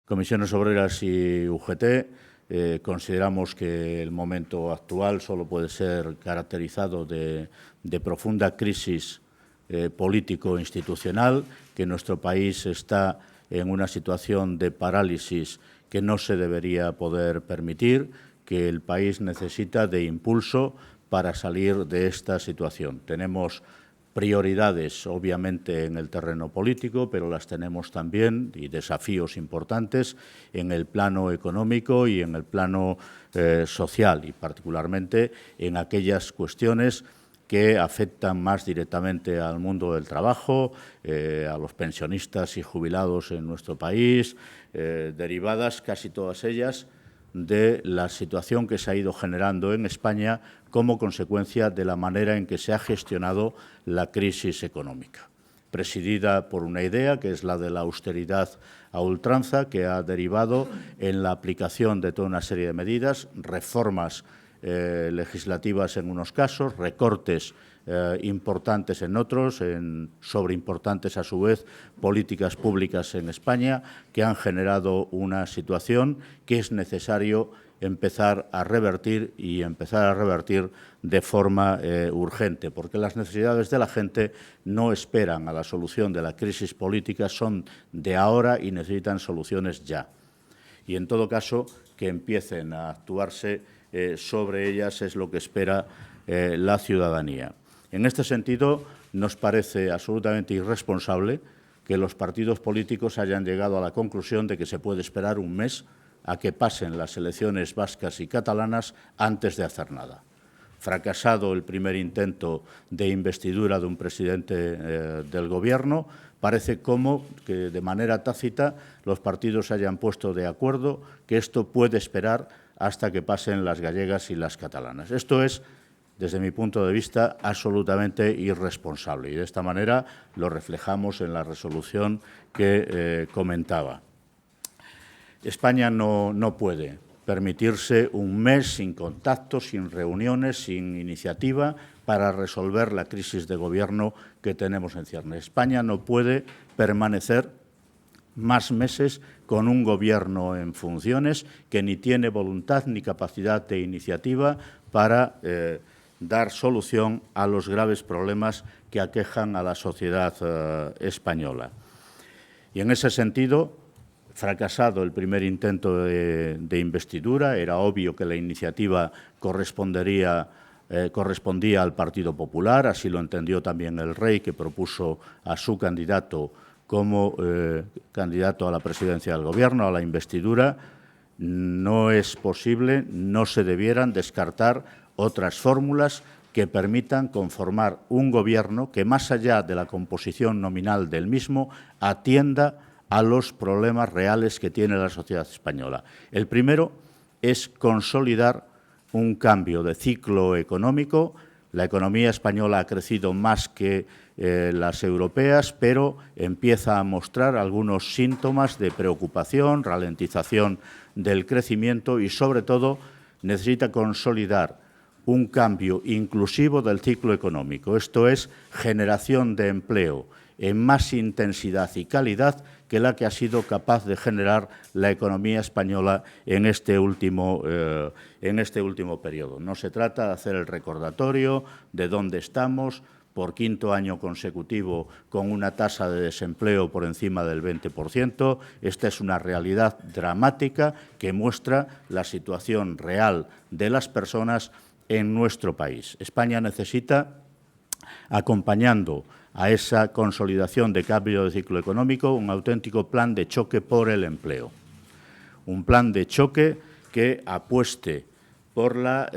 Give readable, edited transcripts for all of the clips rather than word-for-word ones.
Comisiones Obreras y UGT consideramos que el momento actual solo puede ser caracterizado de profunda crisis político-institucional, que nuestro país está en una situación de parálisis que no se debería poder permitir, que el país necesita de impulso para salir de esta situación. Tenemos prioridades, obviamente, en el terreno político, pero las tenemos también, y desafíos importantes, en el plano económico y en el plano social, y particularmente en aquellas cuestiones que afectan más directamente al mundo del trabajo, a los pensionistas y jubilados en nuestro país, derivadas casi todas ellas de la situación que se ha ido generando en España como consecuencia de la manera en que se ha gestionado la crisis económica, presidida por una idea que es la de la austeridad a ultranza, que ha derivado en la aplicación de toda una serie de medidas, reformas legislativas en unos casos, recortes importantes en otros, sobreimportantes a su vez, políticas públicas en España, que han generado una situación que es necesario empezar a revertir y empezar a revertir de forma urgente, porque las necesidades de la gente no esperan a la solución de la crisis política, son de ahora y necesitan soluciones ya. Y, en todo caso, que empiecen a actuarse sobre ellas es lo que espera la ciudadanía. En este sentido, nos parece absolutamente irresponsable que los partidos políticos hayan llegado a la conclusión de que se puede esperar un mes a que pasen las elecciones vascas y catalanas antes de hacer nada. Fracasado el primer intento de investidura de un presidente del Gobierno, parece como que de manera tácita los partidos se hayan puesto de acuerdo que esto puede esperar hasta que pasen las gallegas y las catalanas. Esto es, desde mi punto de vista, absolutamente irresponsable, y de esta manera lo reflejamos en la resolución que comentaba. España no puede permitirse un mes sin contactos, sin reuniones, sin iniciativa para resolver la crisis de gobierno que tenemos en ciernes. España no puede permanecer más meses con un gobierno en funciones que ni tiene voluntad ni capacidad de iniciativa para dar solución a los graves problemas que aquejan a la sociedad española. Y en ese sentido, fracasado el primer intento de investidura, era obvio que la iniciativa correspondía al Partido Popular, así lo entendió también el Rey, que propuso a su candidato como candidato a la presidencia del Gobierno, a la investidura. No es posible, no se debieran descartar otras fórmulas que permitan conformar un Gobierno que, más allá de la composición nominal del mismo, atienda a los problemas reales que tiene la sociedad española. El primero es consolidar un cambio de ciclo económico. La economía española ha crecido más que las europeas, pero empieza a mostrar algunos síntomas de preocupación, ralentización del crecimiento y, sobre todo, necesita consolidar un cambio inclusivo del ciclo económico. Esto es, generación de empleo en más intensidad y calidad que la que ha sido capaz de generar la economía española en este último periodo. No se trata de hacer el recordatorio de dónde estamos, por quinto año consecutivo con una tasa de desempleo por encima del 20%. Esta es una realidad dramática que muestra la situación real de las personas en nuestro país. España necesita, acompañando a esa consolidación de cambio de ciclo económico, un auténtico plan de choque por el empleo. Un plan de choque que apueste por la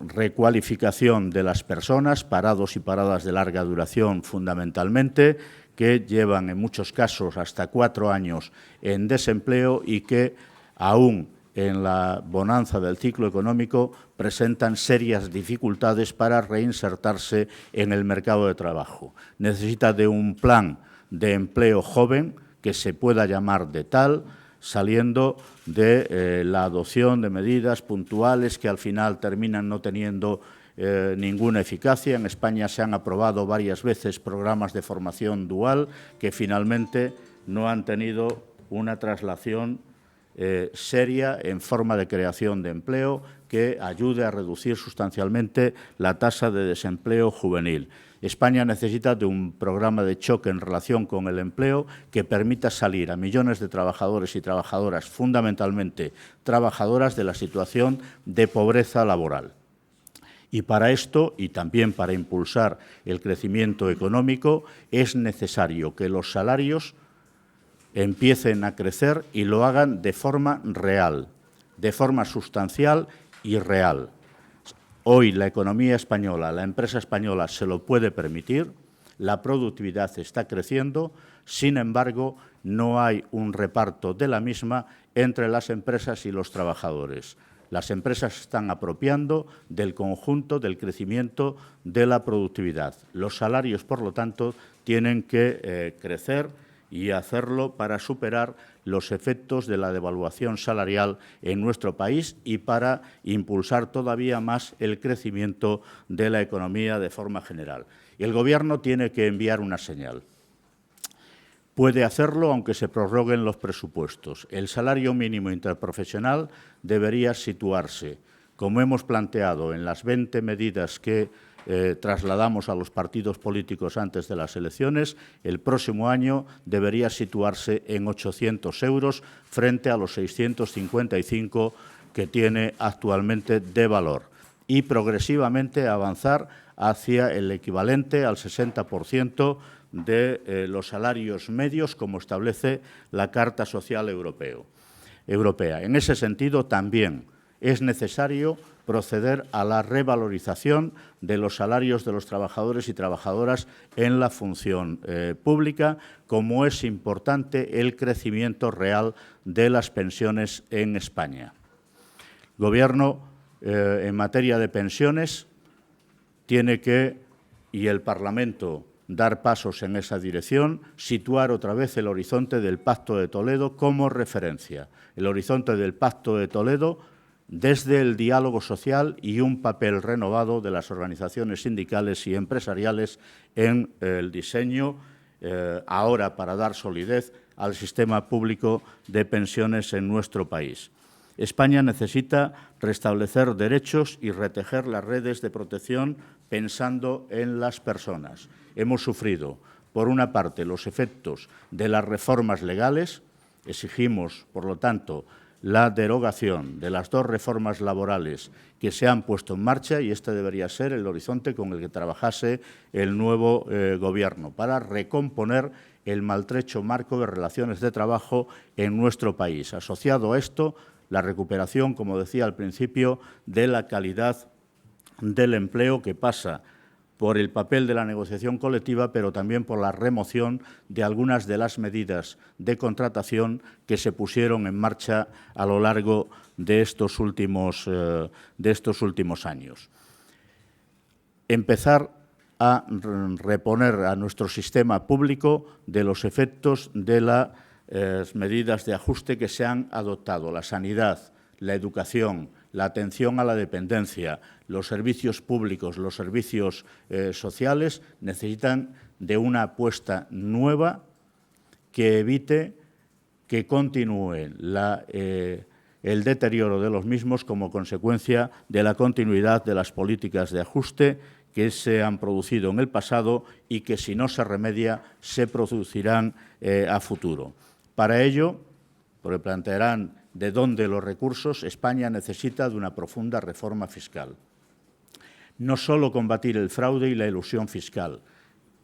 recualificación de las personas, parados y paradas de larga duración fundamentalmente, que llevan en muchos casos hasta 4 años en desempleo y que aún en la bonanza del ciclo económico presentan serias dificultades para reinsertarse en el mercado de trabajo. Necesita de un plan de empleo joven que se pueda llamar de tal, saliendo de la adopción de medidas puntuales que al final terminan no teniendo ninguna eficacia. En España se han aprobado varias veces programas de formación dual que finalmente no han tenido una traslación seria en forma de creación de empleo que ayude a reducir sustancialmente la tasa de desempleo juvenil. España necesita de un programa de choque en relación con el empleo que permita salir a millones de trabajadores y trabajadoras, fundamentalmente trabajadoras, de la situación de pobreza laboral. Y para esto, y también para impulsar el crecimiento económico, es necesario que los salarios empiecen a crecer y lo hagan de forma real, de forma sustancial y real. Hoy la economía española, la empresa española se lo puede permitir, la productividad está creciendo, sin embargo, no hay un reparto de la misma entre las empresas y los trabajadores. Las empresas están apropiando del conjunto del crecimiento de la productividad. Los salarios, por lo tanto, tienen que crecer y hacerlo para superar los efectos de la devaluación salarial en nuestro país y para impulsar todavía más el crecimiento de la economía de forma general. Y el Gobierno tiene que enviar una señal. Puede hacerlo aunque se prorroguen los presupuestos. El salario mínimo interprofesional debería situarse, como hemos planteado en las 20 medidas que trasladamos a los partidos políticos antes de las elecciones, el próximo año debería situarse en 800 euros frente a los 655 que tiene actualmente de valor y progresivamente avanzar hacia el equivalente al 60% de los salarios medios, como establece la Carta Social Europea. En ese sentido, también es necesario proceder a la revalorización de los salarios de los trabajadores y trabajadoras en la función pública, como es importante el crecimiento real de las pensiones en España. El Gobierno, en materia de pensiones, tiene que, y el Parlamento, dar pasos en esa dirección, situar otra vez el horizonte del Pacto de Toledo como referencia. El horizonte del Pacto de Toledo desde el diálogo social y un papel renovado de las organizaciones sindicales y empresariales en el diseño, ahora para dar solidez al sistema público de pensiones en nuestro país. España necesita restablecer derechos y retejer las redes de protección pensando en las personas. Hemos sufrido, por una parte, los efectos de las reformas legales. Exigimos, por lo tanto, la derogación de las 2 reformas laborales que se han puesto en marcha, y este debería ser el horizonte con el que trabajase el nuevo Gobierno para recomponer el maltrecho marco de relaciones de trabajo en nuestro país. Asociado a esto, la recuperación, como decía al principio, de la calidad del empleo, que pasa por el papel de la negociación colectiva, pero también por la remoción de algunas de las medidas de contratación que se pusieron en marcha a lo largo de estos últimos años. Empezar a reponer a nuestro sistema público de los efectos de las medidas de ajuste que se han adoptado. La sanidad, la educación, la atención a la dependencia, los servicios públicos, los servicios sociales necesitan de una apuesta nueva que evite que continúe el deterioro de los mismos como consecuencia de la continuidad de las políticas de ajuste que se han producido en el pasado y que, si no se remedia, se producirán a futuro. Para ello, porque plantearán de dónde los recursos, España necesita de una profunda reforma fiscal. No solo combatir el fraude y la elusión fiscal,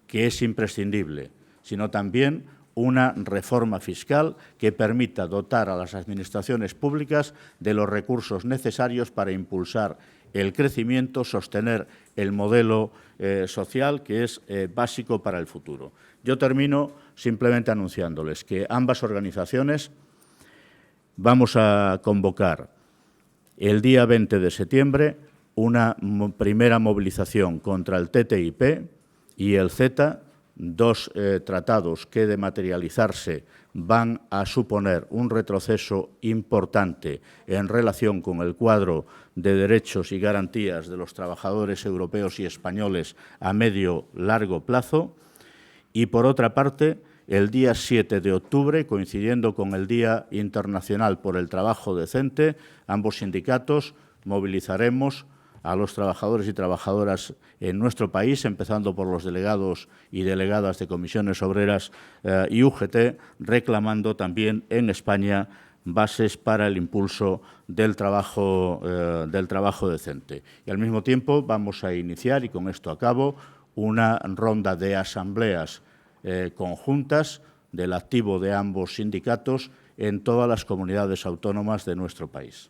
que es imprescindible, sino también una reforma fiscal que permita dotar a las administraciones públicas de los recursos necesarios para impulsar el crecimiento, sostener el modelo social que es básico para el futuro. Yo termino simplemente anunciándoles que ambas organizaciones vamos a convocar el día 20 de septiembre una primera movilización contra el TTIP y el CETA, 2 tratados que, de materializarse, van a suponer un retroceso importante en relación con el cuadro de derechos y garantías de los trabajadores europeos y españoles a medio-largo plazo. Y, por otra parte, el día 7 de octubre, coincidiendo con el Día Internacional por el Trabajo Decente, ambos sindicatos movilizaremos a los trabajadores y trabajadoras en nuestro país, empezando por los delegados y delegadas de comisiones obreras y UGT, reclamando también en España bases para el impulso del trabajo decente. Y al mismo tiempo vamos a iniciar, y con esto acabo, una ronda de asambleas conjuntas del activo de ambos sindicatos en todas las comunidades autónomas de nuestro país.